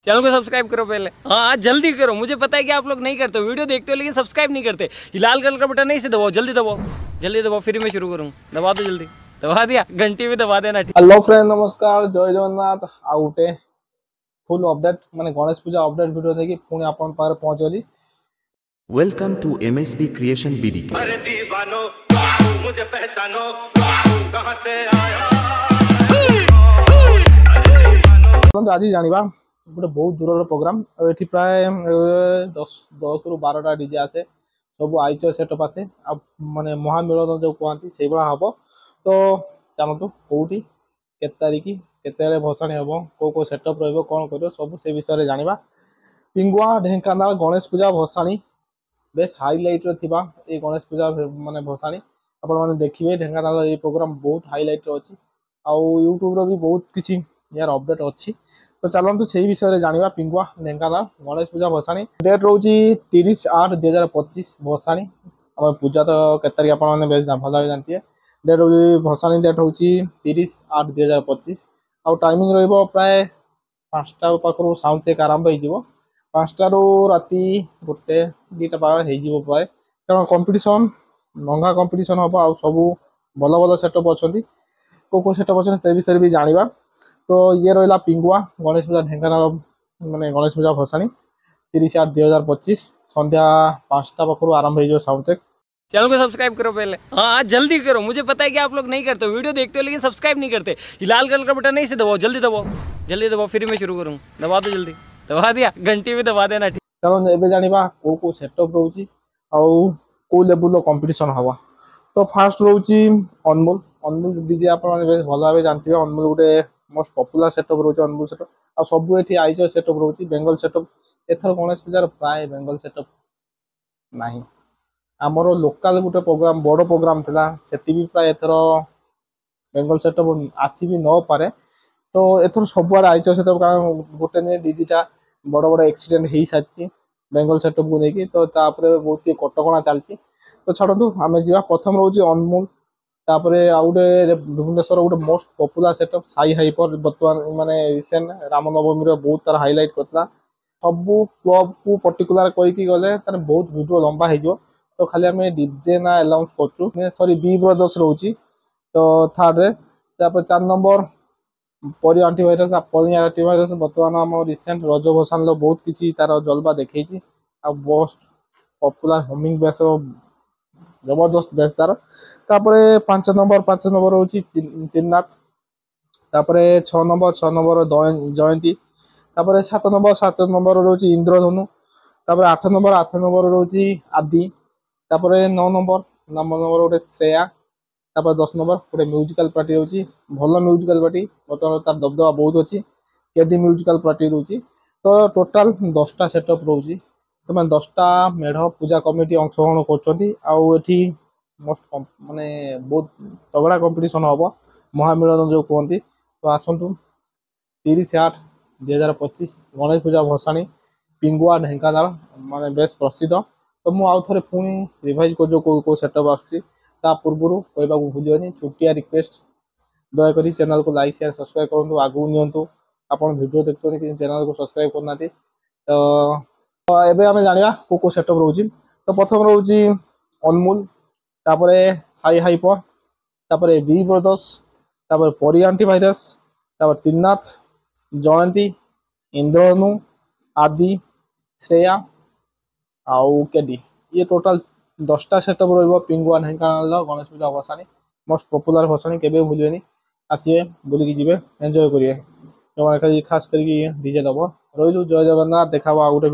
Channel को subscribe करो पहले। हाँ जल्दी करो, मुझे पता है कि आप लोग नहीं करते हो, वीडियो देखते हो लेकिन सब्सक्राइब नहीं करते। ये लाल कलर का बटन नहीं से दबाओ, जल्दी दबाओ, जल्दी दबाओ, फिर मैं शुरू करूँ। दबा दो जल्दी, दबा दिया, घंटी भी दबा देना। हेलो फ्रेंड, नमस्कार, जय जगन्नाथ। आ गोटे फुल अपडेट माने गणेश पूजा अपडेट वीडियो देखि पुणी आपन पारे पहुंच गली। Welcome to MSB creation BDK। अरे दीवानो मुझे पहचानो, कहां से आया। आज जानिबा गोटे बहुत दूर प्रोग्राम। एठी प्राय 10 रु 12टा डीजे आसे, सब आईचो सेटअप आसे। अब माने महामिलन जो कहती से बड़ा हम। तो जानतु कोठी केत तारीख केते भसाणी हम, को सेटअप रहिबो, कोन करियो, सब से विषय रे जानिबा। पिंगुआ ढेंकानाल गणेश पूजा भसाणी बेस हाइलाइट थिबा ए गणेश पूजा माने भसाणी आपण माने देखिबे। ढेंकानाल ए प्रोग्राम बहुत हाइलाइट अछि, आ यूट्यूब रो भी बहुत किछि यार अपडेट अछि। तो चलंतु सेही विषय रे जानिबा। पिंगुआ ढेंकानाल गणेश पूजा भसाणी डेट रहउची 30/8/2025 भसाणी। हम पूजा तो केत तारिख आपण माने बेस भल जानतिए। डेट रहउची भसाणी डेट होउची 30/8/2025। आ टाइमिंग रहइबो प्राय 5टा पाखरु साउंड चेक आरंभ हो जिवो। 5टा रो राती 1-2टा पार हो जिवो प्राय, कारण कंपटीशन नंगा कंपटीशन हम। आ सब भल भल सेटअप अच्छा, को सेटअप अच्छा से विषय भी जानिबा। तो ये रहा पिंगुआ गणेश पूजा ढेंकानाल माने गणेश पूजा भसाणी 30/8/2025 संध्या 5टा पाखरु आरंभ हो साउंड चेक। चैनल को सब्सक्राइब करो पहले। हाँ जल्दी करो, मुझे पता है कि आप लोग नहीं करते हो, वीडियो देखते हो लेकिन सब्सक्राइब नहीं करते। ये लाल कलर का बटन नहीं से दबाओ, जल्दी दबाओ, जल्दी दबाओ, फिर मैं शुरू करूँ। दबा दो जल्दी, दबा दिया, घंटी भी दबा देना। चलो एबे जानिबा को सेटअप रहउची आ को लेवल कंपटीशन हवा। तो फास्ट रहउची अनमोल। अनमोल डीजे आपण माने बेस भल भाबे जानथिबे। अनमोल गुटे मोस्ट पॉपुलर सेटअप रहउची अनमोल सेटअप। आ सब एठी आइचो सेटअप रहउची बेंगल सेटअप। एथर गणेश पूजार प्राय बेंगल सेटअप नाही। आमर लोकल गुटे प्रोग्राम बड़ प्रोग्राम थिला, सेति भी प्राय एथर बेंगल सेटअप आसी भी न पारे। तो एथर सबुआडे आइचो सेटअप, कारण गोटे ने दीदीटा बड़ बड़ एक्सीडेंट हो सारी बेंगल सेटअप को लेकिन। तो तापर बहुत कटकणा चलती। तो छाड़ू आम जा प्रथम रोचे अनमोल। तापर आउ गए भुवनेश्वर गोटे most popular setup Sai hyper. बर्तमान माने रिसेंट रामनवमी बहुत तार हाइलाइट करता। सबू क्लब को पर्टिकुलर कहीकि गले तार बहुत वीडियो लंबा हो। तो खाली आम डीजे ना अनाउंस कर सॉरी बी ब्रदर्स रोची। तो थर्ड रे 4 नंबर परी आंटीभाइरस। परी आंटीभाइरस बर्तमान आम रिसेंट रज भसान बहुत किसी तार जलवा देखी। बहुत पॉपुलर हमिंग बेस जबरदस्त बेस तार। तापर 5 नंबर हूँ त्रिनाथ। तापर 6 नंबर जयंती। तापर 7 नंबर रोचे इंद्रधनु। तापर 8 नंबर रोचे आदि। तापर 9 नंबर गोटे श्रेया। तापर 10 नंबर गोटे म्यूजिकल पार्टी रोची, भल म्यूजिकल पार्टी बर्तमान तार दबदबा बहुत अच्छी। केडी म्यूजिकल पार्टी रोची। तो टोटाल 10टा सेटअप रोची। तो मैं 10टा मेढ़ पूजा कमिटी अंशग्रहण कर मोस्ट माने बहुत तगड़ा कंपटीशन हम महामिलन जो कहती। तो आसतु 30/8/2025 गणेश पूजा भसाणी पिंगुआ ढेंकानाल माने बेस प्रसिद्ध। तो मुझे आउ थे पुणी रिवाइज कर जो सेटअप आसता पूर्व कहवा भूलिए। छुटिया रिक्वेस्ट दयाकोरी चैनल को लाइक शेयर सब्सक्राइब करूँ, आगू नियंतु। आपण वीडियो देखते कि चैनल को सब्सक्राइब करना। तो एबे आमे जानिबा को सेटअप रहउची। तो प्रथम रहउची अनमोल, तापरे साई हाइपर, तापरे बी ब्रदर्स, तापर परी आंटीभाइरस, तापर त्रिनाथ, जयंती, इंद्रधनु, आदि, श्रेया आउ केडी। ये टोटाल 10टा सेटअप रहिबो पिंगुआ ढेंकानाल गणेश पूजा भसाणी। मोस्ट पॉपुलर भसाणी केबे भूलिएनी। आसिए बुलिकी जिवे, एंजॉय करिए। जो खास करके डीजे दबो। रहिलु, जय जगन्नाथ। देखा आ गोटे।